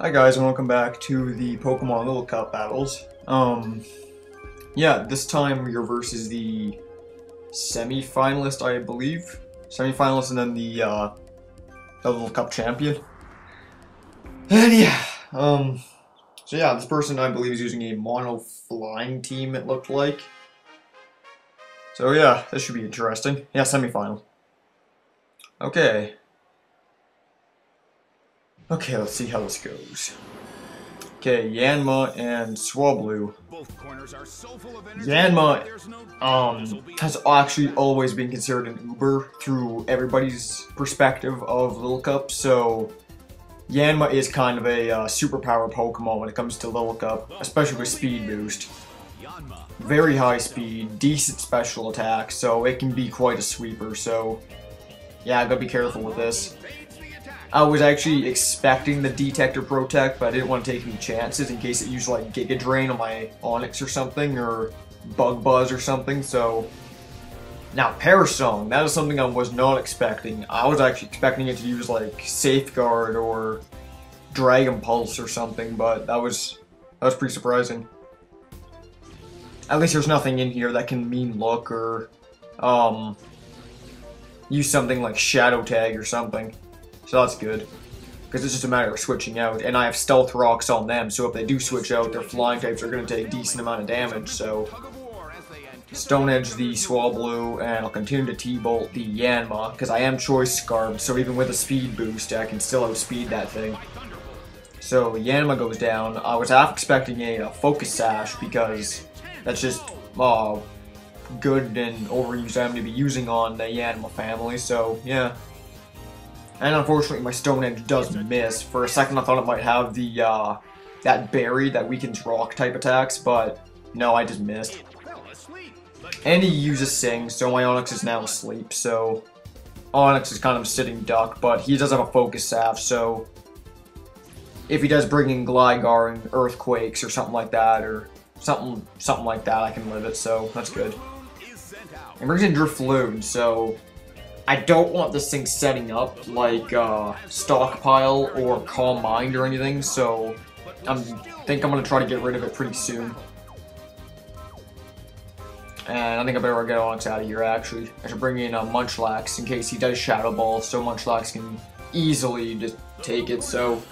Hi guys, and welcome back to the Pokemon Little Cup battles. Yeah, this time you're versus the semi-finalist, I believe. Semi-finalist and then the Little Cup champion. And yeah, so yeah, this person I believe is using a mono flying team, it looked like. So yeah, this should be interesting. Yeah, semi-final. Okay, let's see how this goes. Okay, Yanma and Swablu. Yanma, has actually always been considered an Uber through everybody's perspective of Little Cup, so Yanma is kind of a superpower Pokemon when it comes to Little Cup, especially with speed boost. Very high speed, decent special attack, so it can be quite a sweeper, so yeah, I gotta be careful with this. I was actually expecting the Detect or Protect, but I didn't want to take any chances in case it used like Giga Drain on my Onix or something, or Bug Buzz or something, so... Now, Parasong, that is something I was not expecting. I was actually expecting it to use like Safeguard or Dragon Pulse or something, but that was pretty surprising. At least there's nothing in here that can mean look or use something like Shadow Tag or something. So that's good, because it's just a matter of switching out, and I have Stealth Rocks on them, so if they do switch out, their flying types are going to take a decent amount of damage, so... Stone Edge the Swablu, and I'll continue to T-Bolt the Yanma, because I am Choice Scarred, so even with a speed boost, I can still outspeed that thing. So Yanma goes down. I was half expecting a Focus Sash, because that's just good and overused item to be using on the Yanma family, so yeah. And unfortunately, my Stone Edge does miss. For a second, I thought it might have the that berry that weakens rock type attacks, but no, I just missed. And he uses Sing, so my Onix is now asleep. So Onix is kind of a sitting duck, but he does have a Focus Sash, so if he does bring in Gligar and Earthquakes or something like that, or something like that, I can live it. So that's good. And brings in Drifloon, so. I don't want this thing setting up like Stockpile or Calm Mind or anything, so I think I'm going to try to get rid of it pretty soon. And I think I better get Onix out of here, actually. I should bring in Munchlax in case he does Shadow Ball, so Munchlax can easily just take it, so...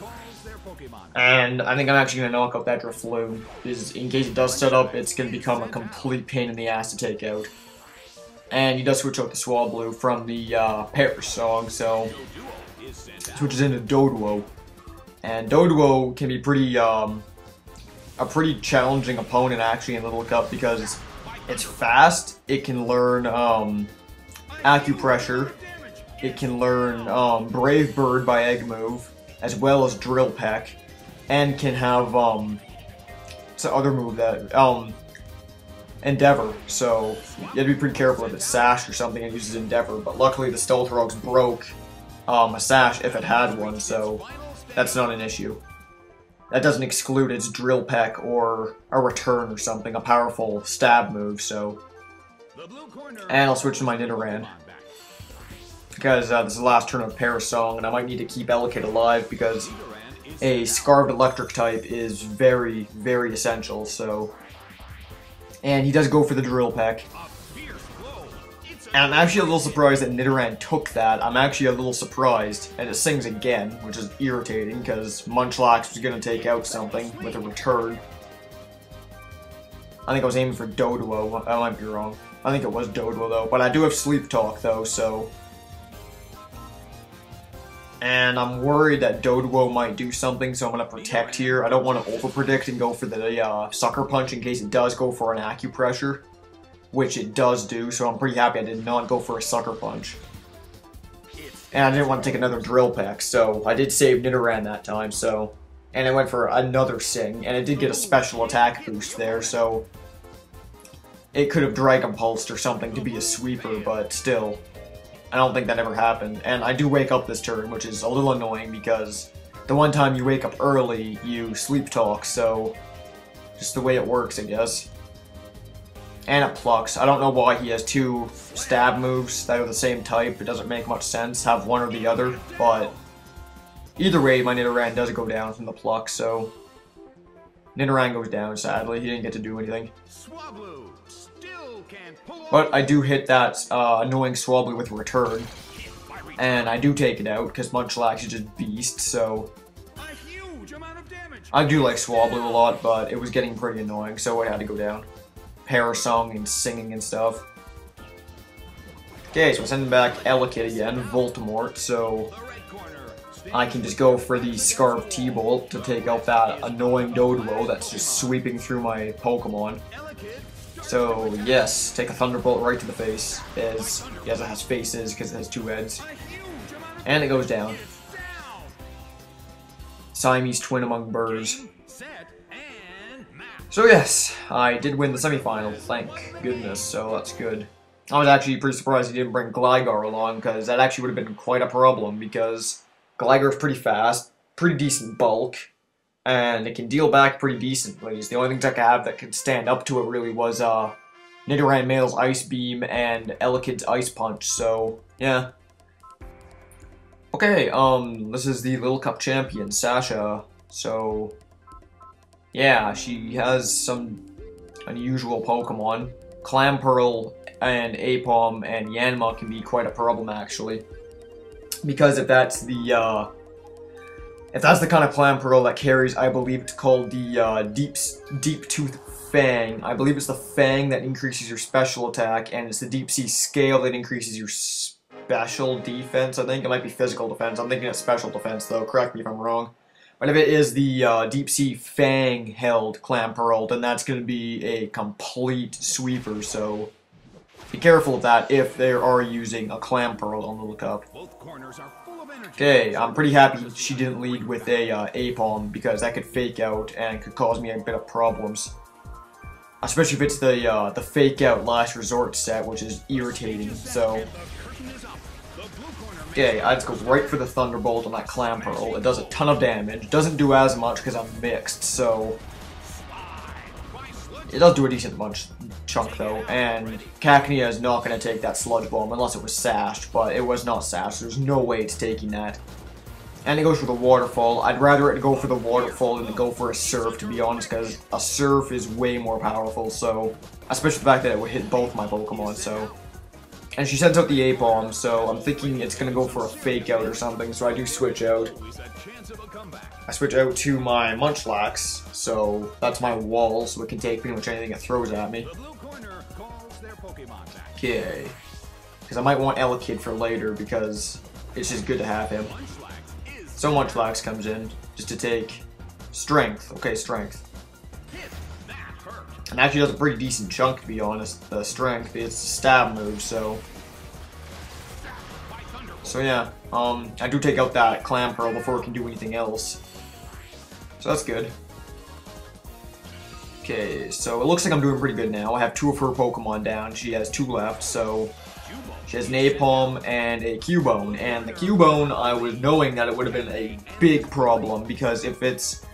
And I think I'm actually going to knock out that Drifloon, because in case it does set up, it's going to become a complete pain in the ass to take out. And he does switch out the Swablu from the Parasong, so switches into Doduo. And Doduo can be pretty a pretty challenging opponent actually in Little Cup because it's fast. It can learn Acupressure. It can learn Brave Bird by Egg Move, as well as Drill Peck, and can have what's the other move that Endeavor, so you have to be pretty careful if it's Sash or something and uses Endeavor, but luckily the Stealth Rocks broke a Sash if it had one, so that's not an issue. That doesn't exclude its Drill Peck or a Return or something, a powerful stab move, so... And I'll switch to my Nidoran, because this is the last turn of Parasong, and I might need to keep Elekid alive, because a Scarved Electric type is very, very essential, so... And he does go for the Drill Peck. And I'm actually a little surprised that Nidoran took that. I'm actually a little surprised. And it sings again, which is irritating, because Munchlax was going to take out something with a Return. I think I was aiming for Doduo. I might be wrong. I think it was Doduo, though. But I do have Sleep Talk, though, so... And I'm worried that Doduo might do something, so I'm going to protect here. I don't want to overpredict and go for the Sucker Punch in case it does go for an Acupressure, which it does do, so I'm pretty happy I did not go for a Sucker Punch. And I didn't want to take another Drill Peck, so I did save Nidoran that time, so... And I went for another Sing, and it did get a special attack boost there, so... It could have Dragon Pulsed or something to be a sweeper, but still... I don't think that ever happened, and I do wake up this turn, which is a little annoying because the one time you wake up early, you sleep talk, so just the way it works, I guess. And it plucks. I don't know why he has two stab moves that are the same type. It doesn't make much sense. Have one or the other, but Either way, my Nidoran does go down from the pluck, so Nidoran goes down, sadly. He didn't get to do anything. But I do hit that annoying Swablu with Return. And I do take it out, because Munchlax is just beast, so I do like Swablu a lot, but it was getting pretty annoying, so it had to go down. Parasong and singing and stuff. Okay, so we're sending back Elekid again, Voltamort, so I can just go for the Scarf T-Bolt to take out that annoying Doduo that's just sweeping through my Pokemon. So, yes, take a Thunderbolt right to the face, as yes, it has faces because it has two heads. And it goes down. Siamese twin among birds. So yes, I did win the semifinal, thank goodness, so that's good. I was actually pretty surprised he didn't bring Gligar along, because that actually would have been quite a problem, because Gligar is pretty fast, pretty decent bulk, and it can deal back pretty decently. The only things I could have that could stand up to it really was Nidoran Male's Ice Beam and Elekid's Ice Punch, so yeah. Okay, this is the Little Cup champion, Sasha, so yeah, she has some unusual Pokemon. Clamperl and Apom and Yanma can be quite a problem, actually, because if that's the kind of Clamperl that carries, I believe it's called the Deep Tooth Fang. I believe it's the Fang that increases your special attack, and it's the Deep Sea Scale that increases your special defense. I think it might be physical defense. I'm thinking it's special defense, though. Correct me if I'm wrong. But if it is the Deep Sea Fang held Clamperl, then that's going to be a complete sweeper, so be careful of that if they are using a Clamperl on Little Cup. Okay, I'm pretty happy she didn't lead with a Apom, because that could fake out and could cause me a bit of problems. Especially if it's the fake out last resort set, which is irritating, so okay, I just go right for the Thunderbolt on that Clamperl. It does a ton of damage. Doesn't do as much because I'm mixed, so it does do a decent chunk though. And Cacnea is not going to take that Sludge Bomb unless it was sashed, but it was not sashed. There's no way it's taking that. And it goes for the Waterfall. I'd rather it go for the Waterfall than to go for a Surf, to be honest, because a Surf is way more powerful. So, especially the fact that it would hit both my Pokemon. So. And she sends out the Apom, so I'm thinking it's going to go for a Fake Out or something, so I do switch out. I switch out to my Munchlax, so that's my wall, so it can take pretty much anything it throws at me. Okay. Because I might want Elekid for later, because it's just good to have him. So Munchlax comes in, just to take Strength. Okay, Strength. And actually does a pretty decent chunk, to be honest, the Strength. It's a stab move, so yeah, I do take out that Clamperl before it can do anything else. So that's good. Okay, so it looks like I'm doing pretty good now. I have 2 of her Pokemon down. She has 2 left, so she has an Apom and a Cubone. And the Cubone, I was knowing that it would have been a big problem, because if it's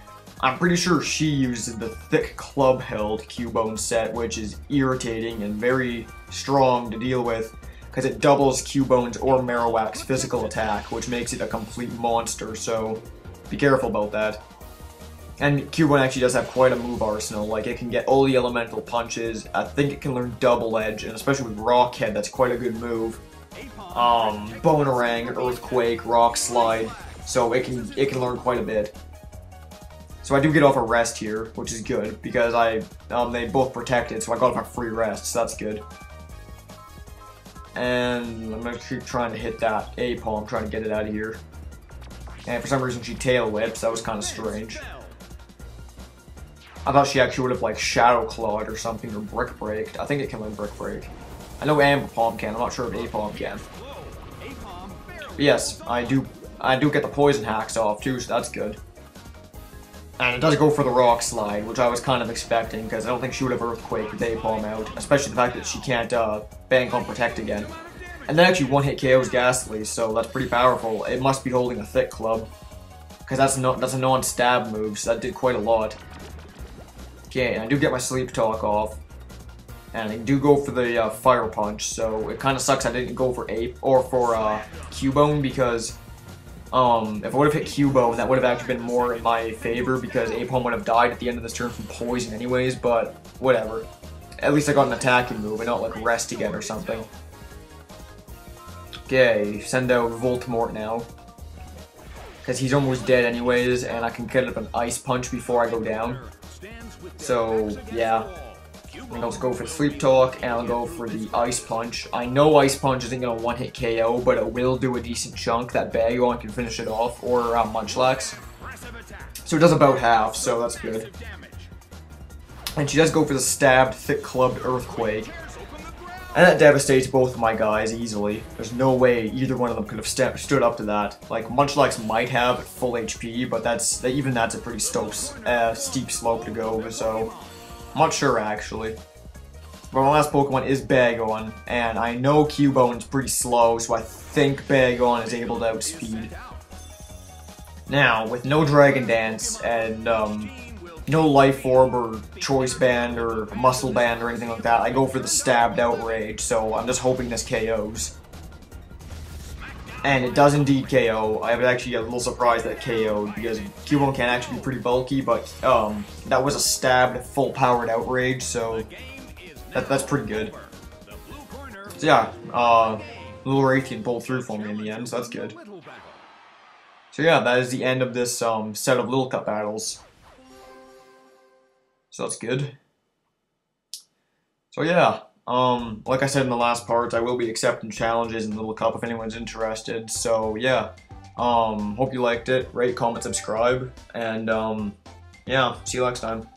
I'm pretty sure she uses the thick club-held Cubone set, which is irritating and very strong to deal with, because it doubles Cubone's or Marowak's physical attack, which makes it a complete monster, so be careful about that. And Cubone actually does have quite a move arsenal, like it can get all the elemental punches, I think it can learn Double Edge, and especially with Rockhead, that's quite a good move. Bonerang, Earthquake, Rock Slide, so it can learn quite a bit. So I do get off a rest here, which is good, because they both protected, so I got off a free rest, so that's good. And I'm going to keep trying to hit that Apom, trying to get it out of here. And for some reason she Tail Whips, that was kind of strange. I thought she actually would have like Shadow Clawed or something, or Brick Breaked. I think it can learn Brick Break. I know Ambipom can, I'm not sure if Apom can. But yes, I do get the Poison Hacks off too, so that's good. And it does go for the Rock Slide, which I was kind of expecting, because I don't think she would have Earthquake with Apom out, especially the fact that she can't bank on Protect again. And then actually one-hit KOs Ghastly, so that's pretty powerful. It must be holding a Thick Club, because that's a non-stab move, so that did quite a lot. Okay, and I do get my Sleep Talk off, and I do go for the Fire Punch, so it kind of sucks I didn't go for Cubone, because If I would have hit Q-Bone, that would have actually been more in my favor because Apom would have died at the end of this turn from poison anyways, but whatever. At least I got an attacking move and not like rest again or something. Okay, send out Voltmort now. Because he's almost dead anyways, and I can get up an Ice Punch before I go down. So, yeah. I think I'll just go for Sleep Talk, and I'll go for the Ice Punch. I know Ice Punch isn't going to one-hit KO, but it will do a decent chunk. That Bagon can finish it off, or Munchlax. So it does about half, so that's good. And she does go for the Stabbed, Thick Clubbed Earthquake. And that devastates both of my guys easily. There's no way either one of them could have stood up to that. Like, Munchlax might have at full HP, but even that's a pretty steep slope to go, so I'm not sure actually. But my last Pokemon is Bagon, and I know Q-Bone's pretty slow, so I think Bagon is able to outspeed. Now, with no Dragon Dance and no Life Orb or Choice Band or Muscle Band or anything like that, I go for the Stabbed Outrage, so I'm just hoping this KOs. And it does indeed KO. I was actually a little surprised that it KO'd because Q-Bone can actually be pretty bulky, but that was a stabbed, full-powered Outrage, so that's pretty good. So yeah, Little Raytheon pulled through for me in the end, so that's good. So yeah, that is the end of this set of Little Cup battles. So that's good. So yeah, like I said in the last part, I will be accepting challenges in Little Cup if anyone's interested. So yeah, hope you liked it. Rate, comment, subscribe, and yeah, see you next time.